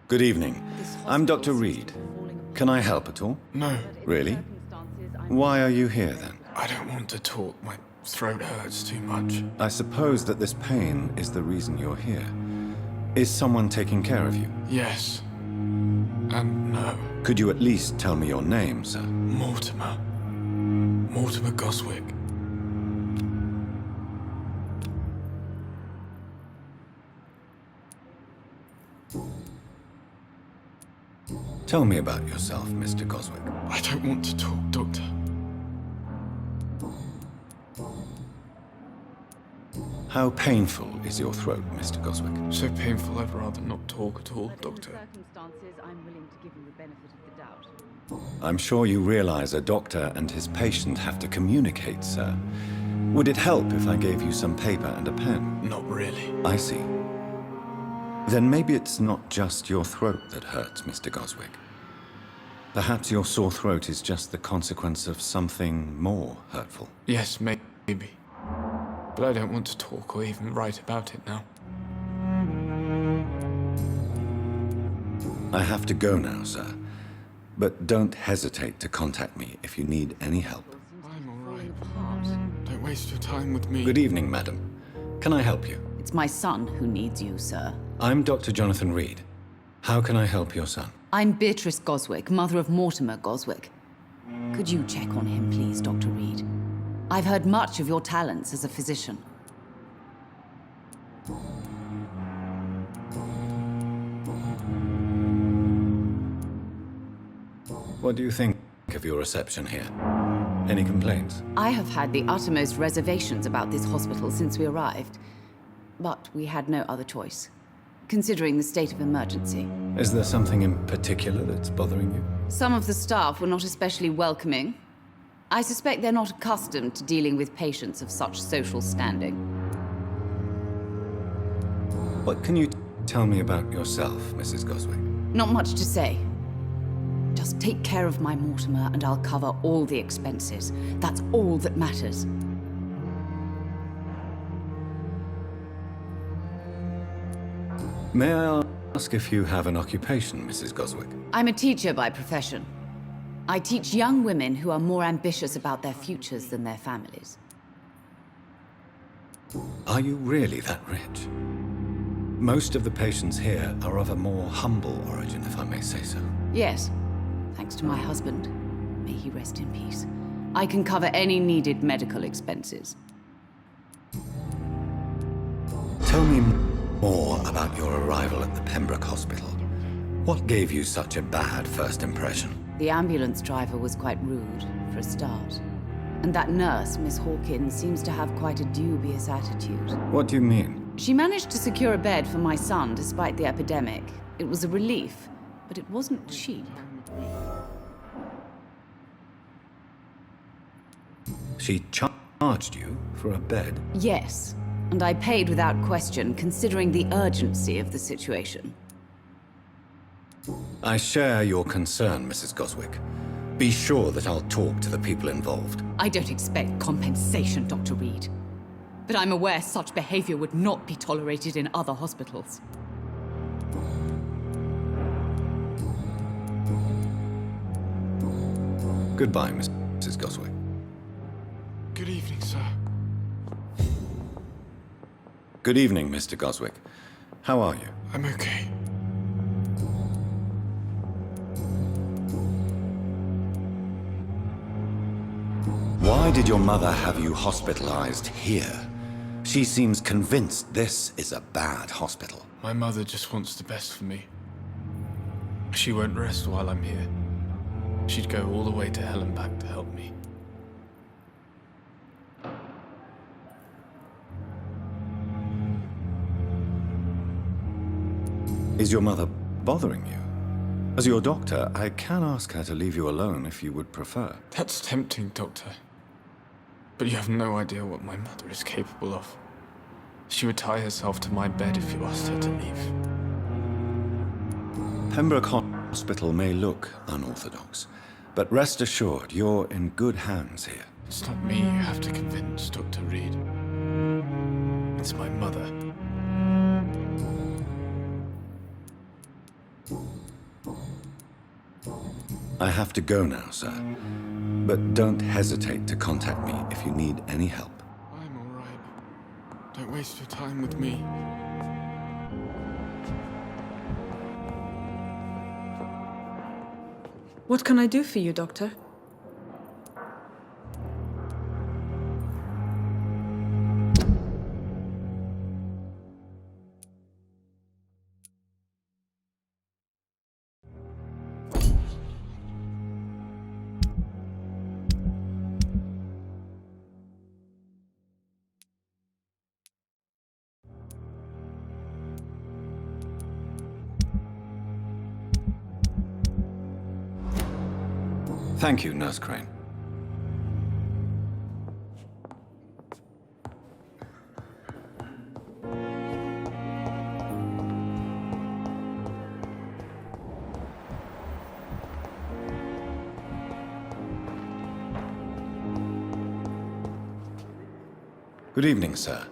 Good evening. I'm Dr. Reed. Can I help at all? No, Really? Why are you here then? I don't want to talk. My throat hurts too much. I suppose that this pain is the reason you're here. Is someone taking care of you? Yes. And no. Could you at least tell me your name, sir? Mortimer. Mortimer Goswick. Tell me about yourself, Mr. Goswick. I don't want to talk, Doctor. How painful is your throat, Mr. Goswick? So painful I'd rather not talk at all, Doctor. Circumstances, I'm willing to give you the benefit of the doubt. I'm sure you realize a doctor and his patient have to communicate, sir. Would it help if I gave you some paper and a pen? Not really. I see. Then maybe it's not just your throat that hurts, Mr. Goswick. Perhaps your sore throat is just the consequence of something more hurtful. Yes, maybe. But I don't want to talk or even write about it now. I have to go now, sir. But don't hesitate to contact me if you need any help. I'm all right. Don't waste your time with me. Good evening, madam. Can I help you? It's my son who needs you, sir. I'm Dr. Jonathan Reed. How can I help your son? I'm Beatrice Goswick, mother of Mortimer Goswick. Could you check on him, please, Dr. Reed? I've heard much of your talents as a physician. What do you think of your reception here? Any complaints? I have had the uttermost reservations about this hospital since we arrived. But we had no other choice, considering the state of emergency. Is there something in particular that's bothering you? Some of the staff were not especially welcoming. I suspect they're not accustomed to dealing with patients of such social standing. What can you tell me about yourself, Mrs. Goswick? Not much to say. Just take care of my Mortimer and I'll cover all the expenses. That's all that matters. May I ask if you have an occupation, Mrs. Goswick? I'm a teacher by profession. I teach young women who are more ambitious about their futures than their families. Are you really that rich? Most of the patients here are of a more humble origin, if I may say so. Yes, thanks to my husband. May he rest in peace. I can cover any needed medical expenses. Tell me more about your arrival at the Pembroke Hospital. What gave you such a bad first impression? The ambulance driver was quite rude, for a start. And that nurse, Miss Hawkins, seems to have quite a dubious attitude. What do you mean? She managed to secure a bed for my son despite the epidemic. It was a relief, but it wasn't cheap. She charged you for a bed? Yes, and I paid without question, considering the urgency of the situation. I share your concern, Mrs. Goswick. Be sure that I'll talk to the people involved. I don't expect compensation, Dr. Reed. But I'm aware such behavior would not be tolerated in other hospitals. Goodbye, Mrs. Goswick. Good evening, sir. Good evening, Mr. Goswick. How are you? I'm okay. Why did your mother have you hospitalized here? She seems convinced this is a bad hospital. My mother just wants the best for me. She won't rest while I'm here. She'd go all the way to hell and back to help me. Is your mother bothering you? As your doctor, I can ask her to leave you alone if you would prefer. That's tempting, Doctor. But you have no idea what my mother is capable of. She would tie herself to my bed if you asked her to leave. Pembroke Hospital may look unorthodox, but rest assured you're in good hands here. It's not me you have to convince, Dr. Reed. It's my mother. I have to go now, sir. But don't hesitate to contact me if you need any help. I'm all right. Don't waste your time with me. What can I do for you, Doctor? Thank you, Nurse Crane. Good evening, sir.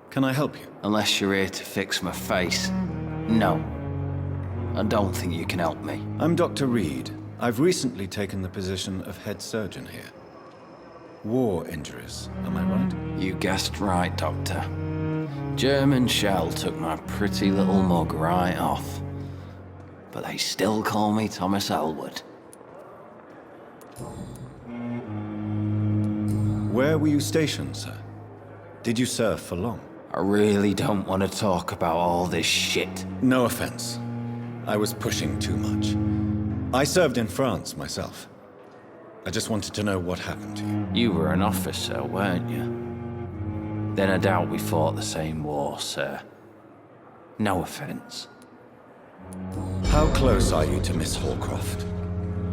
Can I help you? Unless you're here to fix my face. No. I don't think you can help me. I'm Dr. Reed. I've recently taken the position of head surgeon here. War injuries, am I right? You guessed right, Doctor. German shell took my pretty little mug right off. But they still call me Thomas Elwood. Where were you stationed, sir? Did you serve for long? I really don't want to talk about all this shit. No offense. I was pushing too much. I served in France myself. I just wanted to know what happened to you. You were an officer, weren't you? Then I doubt we fought the same war, sir. No offense. How close are you to Miss Hallcroft?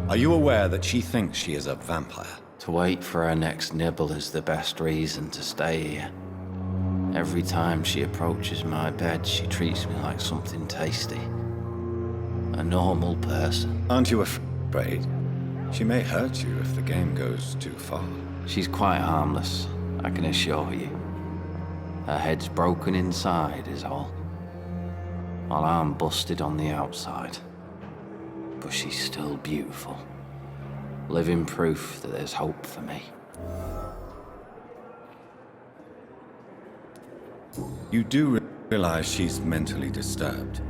Are you aware that she thinks she is a vampire? To wait for her next nibble is the best reason to stay here. Every time she approaches my bed, she treats me like something tasty. A normal person. Aren't you afraid? She may hurt you if the game goes too far. She's quite harmless, I can assure you. Her head's broken inside is all. While I'm busted on the outside. But she's still beautiful. Living proof that there's hope for me. You do realize she's mentally disturbed.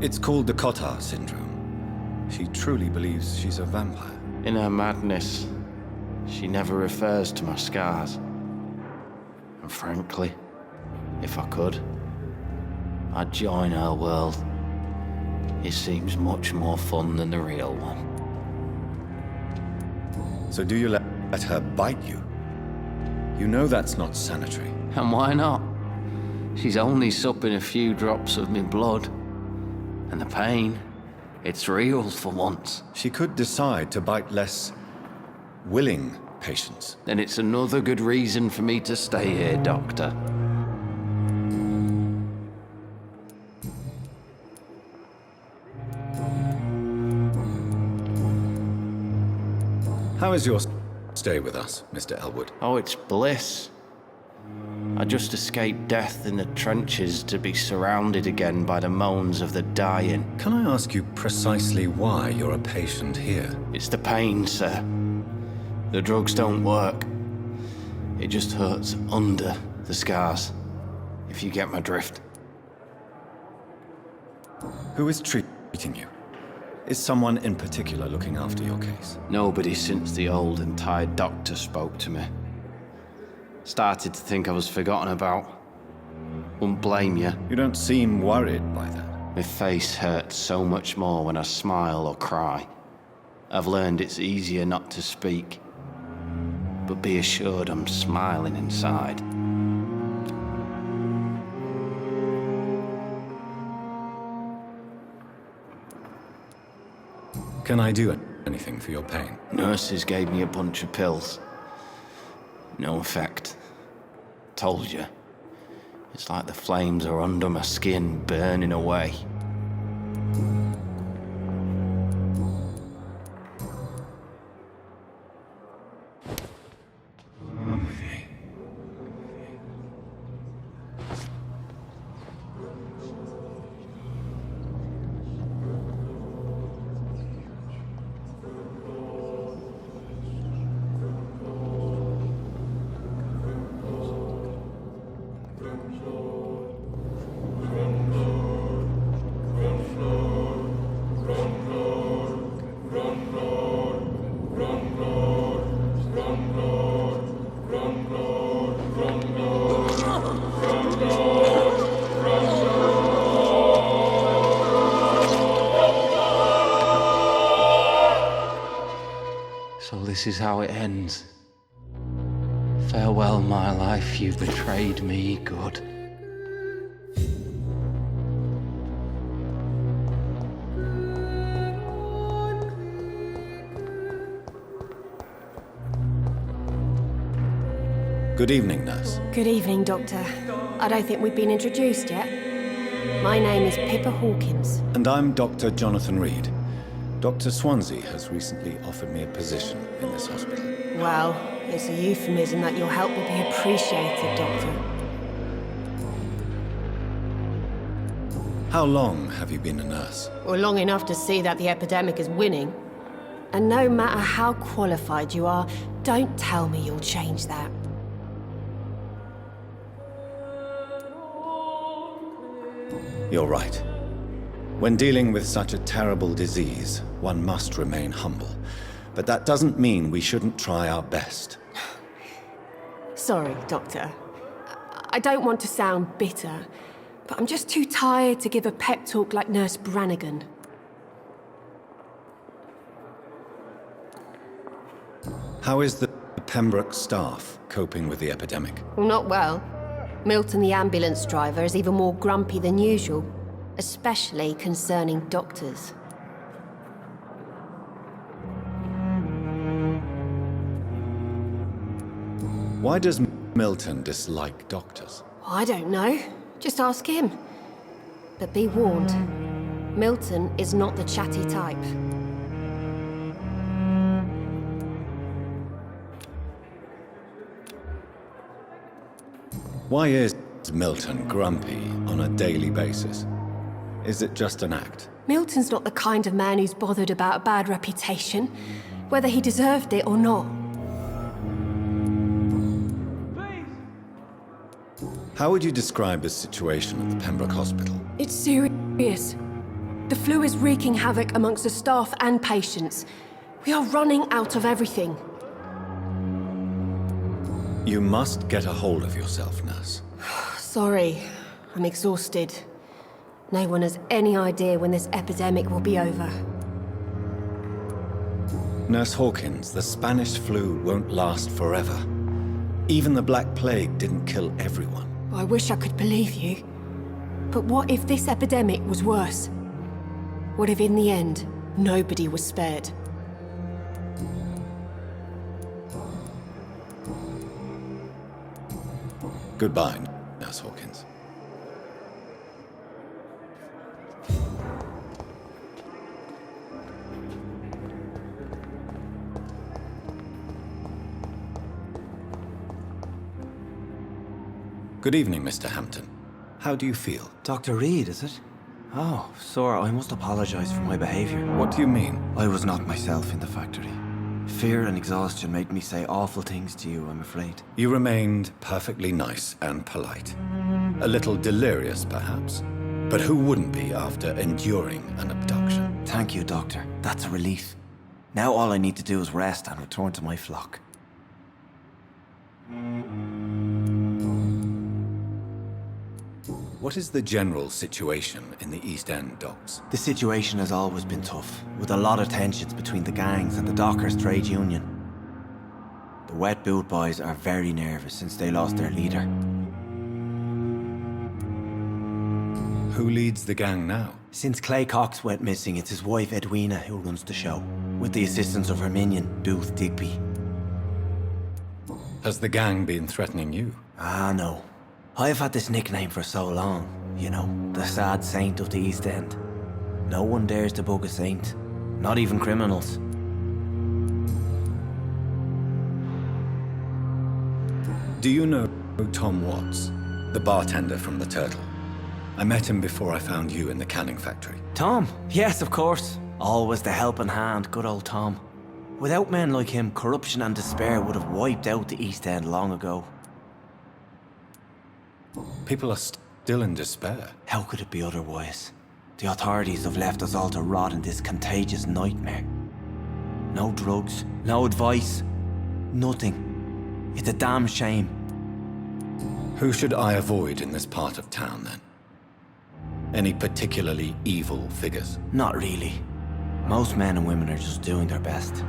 It's called the Cotard syndrome. She truly believes she's a vampire. In her madness, she never refers to my scars. And frankly, if I could, I'd join her world. It seems much more fun than the real one. So do you let her bite you? You know that's not sanitary. And why not? She's only supping a few drops of me blood. And the pain, it's real for once. She could decide to bite less willing patients. Then it's another good reason for me to stay here, Doctor. How is your stay with us, Mr. Elwood? Oh, it's bliss. I just escaped death in the trenches to be surrounded again by the moans of the dying. Can I ask you precisely why you're a patient here? It's the pain, sir. The drugs don't work. It just hurts under the scars, if you get my drift. Who is treating you? Is someone in particular looking after your case? Nobody since the old and tired doctor spoke to me. Started to think I was forgotten about. Wouldn't blame you. You don't seem worried by that. My face hurts so much more when I smile or cry. I've learned it's easier not to speak. But be assured I'm smiling inside. Can I do anything for your pain? Nurses gave me a bunch of pills. No effect. Told you. It's like the flames are under my skin, burning away. this is how it ends. Farewell, my life, you betrayed me, good. Good evening, nurse. Good evening, Doctor. I don't think we've been introduced yet. My name is Pippa Hawkins. And I'm Dr. Jonathan Reed. Dr. Swansea has recently offered me a position in this hospital. Well, it's a euphemism that your help will be appreciated, Doctor. How long have you been a nurse? Well, long enough to see that the epidemic is winning. And no matter how qualified you are, don't tell me you'll change that. You're right. When dealing with such a terrible disease, one must remain humble. But that doesn't mean we shouldn't try our best. Sorry, Doctor. I don't want to sound bitter, but I'm just too tired to give a pep talk like Nurse Brannigan. How is the Pembroke staff coping with the epidemic? Well, not well. Milton, the ambulance driver, is even more grumpy than usual, especially concerning doctors. Why does Milton dislike doctors? I don't know. Just ask him. But be warned, Milton is not the chatty type. Why is Milton grumpy on a daily basis? Is it just an act? Milton's not the kind of man who's bothered about a bad reputation, whether he deserved it or not. How would you describe the situation at the Pembroke Hospital? It's serious. The flu is wreaking havoc amongst the staff and patients. We are running out of everything. You must get a hold of yourself, nurse. Sorry, I'm exhausted. No one has any idea when this epidemic will be over. Nurse Hawkins, the Spanish flu won't last forever. Even the Black Plague didn't kill everyone. I wish I could believe you. But what if this epidemic was worse? What if in the end, nobody was spared? Goodbye, Nurse Hawkins. Good evening, Mr. Hampton. How do you feel? Dr. Reed, is it? Oh, sir, I must apologize for my behavior. What do you mean? I was not myself in the factory. Fear and exhaustion made me say awful things to you, I'm afraid. You remained perfectly nice and polite. A little delirious, perhaps. But who wouldn't be after enduring an abduction? Thank you, Doctor. That's a relief. Now all I need to do is rest and return to my flock. What is the general situation in the East End docks? The situation has always been tough, with a lot of tensions between the gangs and the Dockers' trade union. The Wet Boot Boys are very nervous since they lost their leader. Who leads the gang now? Since Clay Cox went missing, it's his wife Edwina who runs the show, with the assistance of her minion, Booth Digby. Has the gang been threatening you? Ah, no. I've had this nickname for so long, you know, the sad saint of the East End. No one dares to bug a saint, not even criminals. Do you know Tom Watts, the bartender from the Turtle? I met him before I found you in the canning factory. Tom? Yes, of course. Always the helping hand, good old Tom. Without men like him, corruption and despair would have wiped out the East End long ago. People are still in despair. How could it be otherwise? The authorities have left us all to rot in this contagious nightmare. No drugs, no advice, nothing. It's a damn shame. Who should I avoid in this part of town, then? Any particularly evil figures? Not really. Most men and women are just doing their best.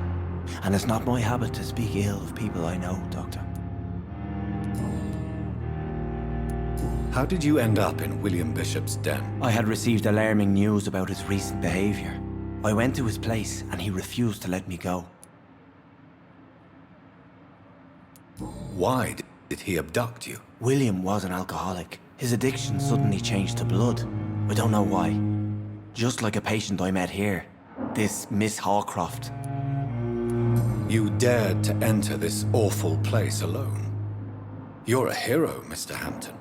And it's not my habit to speak ill of people I know, Doctor. How did you end up in William Bishop's den? I had received alarming news about his recent behavior. I went to his place and he refused to let me go. Why did he abduct you? William was an alcoholic. His addiction suddenly changed to blood. I don't know why. Just like a patient I met here. This Miss Hawcroft. You dared to enter this awful place alone. You're a hero, Mr. Hampton.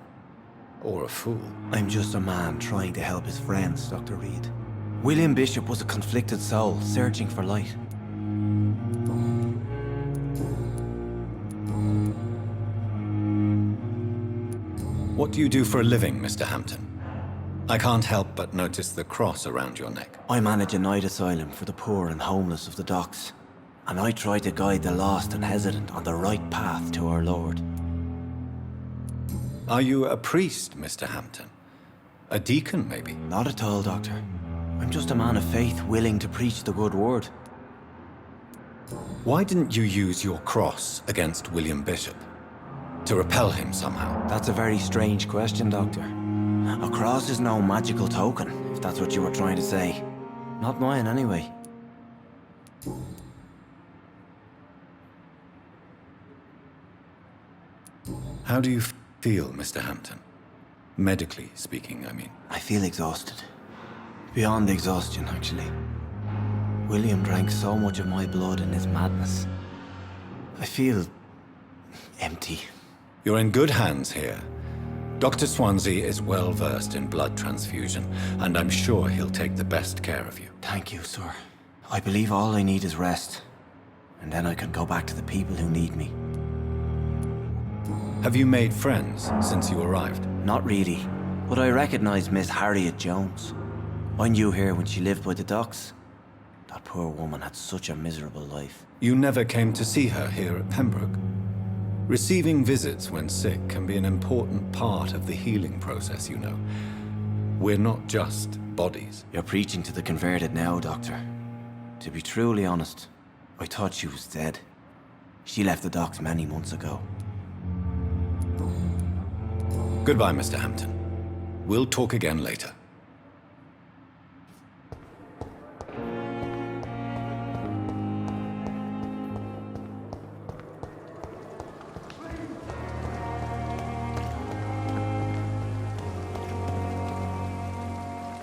Or a fool. I'm just a man trying to help his friends, Dr. Reed. William Bishop was a conflicted soul, searching for light. What do you do for a living, Mr. Hampton? I can't help but notice the cross around your neck. I manage a night asylum for the poor and homeless of the docks. And I try to guide the lost and hesitant on the right path to our Lord. Are you a priest, Mr. Hampton? A deacon, maybe? Not at all, Doctor. I'm just a man of faith willing to preach the good word. Why didn't you use your cross against William Bishop? To repel him somehow? That's a very strange question, Doctor. A cross is no magical token, if that's what you were trying to say. Not mine, anyway. How do you feel, Mr. Hampton? Medically speaking, I mean. I feel exhausted. Beyond exhaustion, actually. William drank so much of my blood in his madness. I feel empty. You're in good hands here. Dr. Swansea is well versed in blood transfusion, and I'm sure he'll take the best care of you. Thank you, sir. I believe all I need is rest. And then I can go back to the people who need me. Have you made friends since you arrived? Not really, but I recognize Miss Harriet Jones. I knew her when she lived by the docks. That poor woman had such a miserable life. You never came to see her here at Pembroke. Receiving visits when sick can be an important part of the healing process, you know. We're not just bodies. You're preaching to the converted now, Doctor. To be truly honest, I thought she was dead. She left the docks many months ago. Goodbye, Mr. Hampton. We'll talk again later.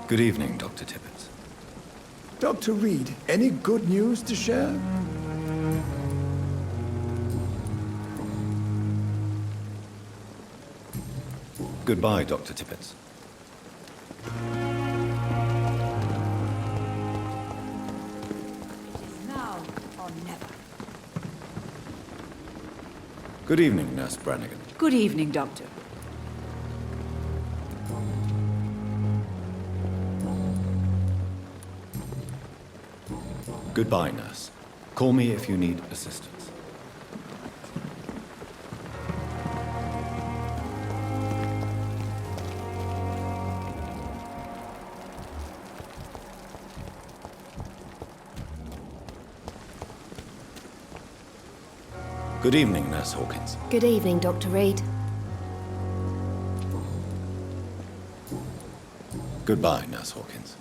Good evening, Dr. Tibbets. Dr. Reed, any good news to share? Goodbye, Dr. Tibbets. Now or never. Good evening, Nurse Brannigan. Good evening, Doctor. Goodbye, Nurse. Call me if you need assistance. Good evening, Nurse Hawkins. Good evening, Dr. Reed. Goodbye, Nurse Hawkins.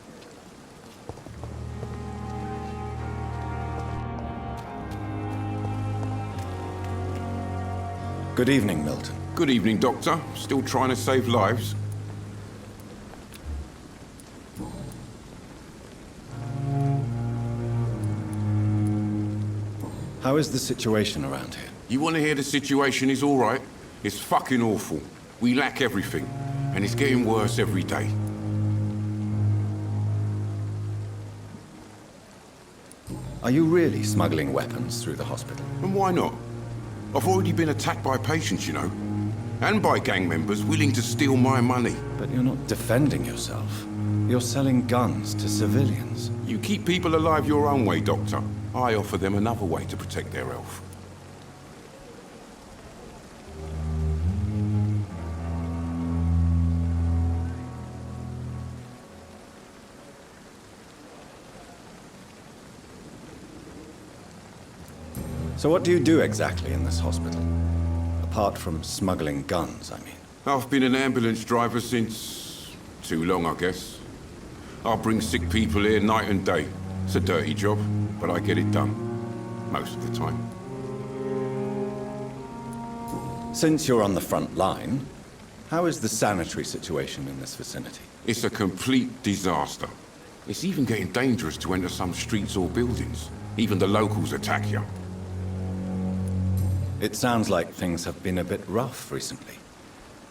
Good evening, Milton. Good evening, Doctor. Still trying to save lives? How is the situation around here? You want to hear the situation is all right? It's fucking awful. We lack everything, and it's getting worse every day. Are you really smuggling weapons through the hospital? And why not? I've already been attacked by patients, you know. And by gang members willing to steal my money. But you're not defending yourself. You're selling guns to civilians. You keep people alive your own way, Doctor. I offer them another way to protect their health. So what do you do exactly in this hospital? Apart from smuggling guns, I mean. I've been an ambulance driver since... too long, I guess. I bring sick people here night and day. It's a dirty job, but I get it done. Most of the time. Since you're on the front line, how is the sanitary situation in this vicinity? It's a complete disaster. It's even getting dangerous to enter some streets or buildings. Even the locals attack you. It sounds like things have been a bit rough recently.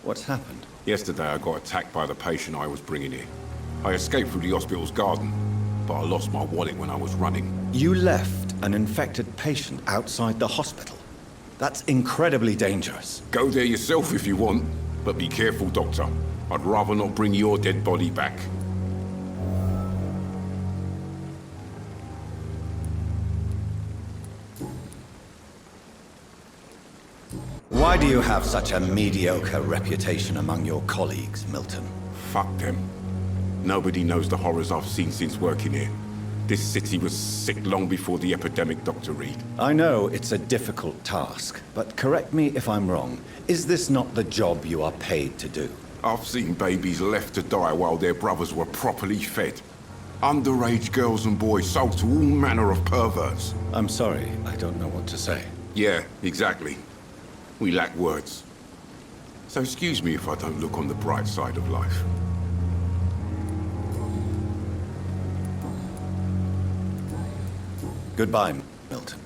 What's happened? Yesterday I got attacked by the patient I was bringing here. I escaped through the hospital's garden, but I lost my wallet when I was running. You left an infected patient outside the hospital? That's incredibly dangerous. Go there yourself if you want, but be careful, Doctor. I'd rather not bring your dead body back. Why do you have such a mediocre reputation among your colleagues, Milton? Fuck them. Nobody knows the horrors I've seen since working here. This city was sick long before the epidemic, Dr. Reed. I know it's a difficult task, but correct me if I'm wrong. Is this not the job you are paid to do? I've seen babies left to die while their brothers were properly fed. Underage girls and boys sold to all manner of perverts. I'm sorry, I don't know what to say. Yeah, exactly. We lack words. So excuse me if I don't look on the bright side of life. Goodbye, Milton.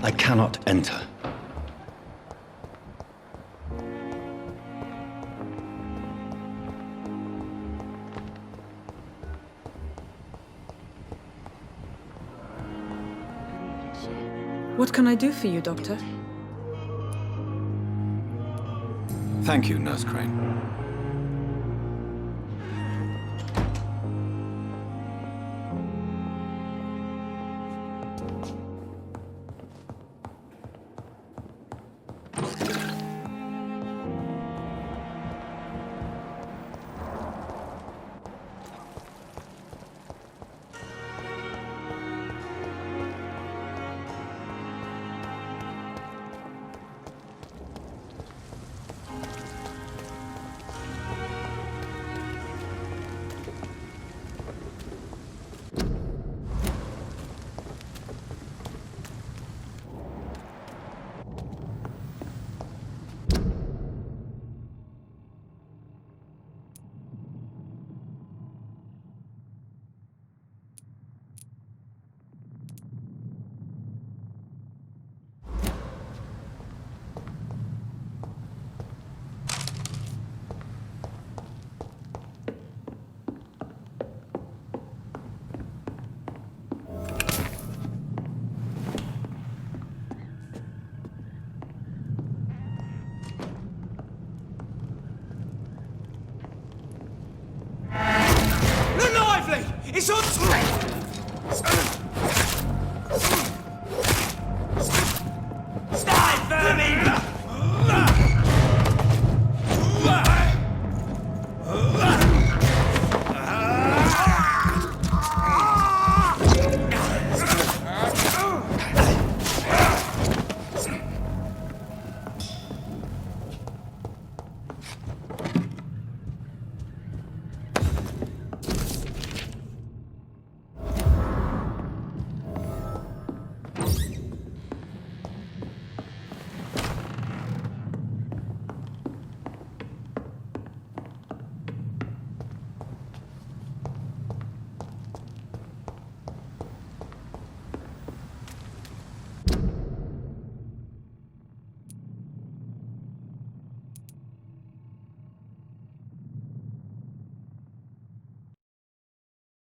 I cannot enter. What can I do for you, Doctor? Thank you, Nurse Crane. It's on!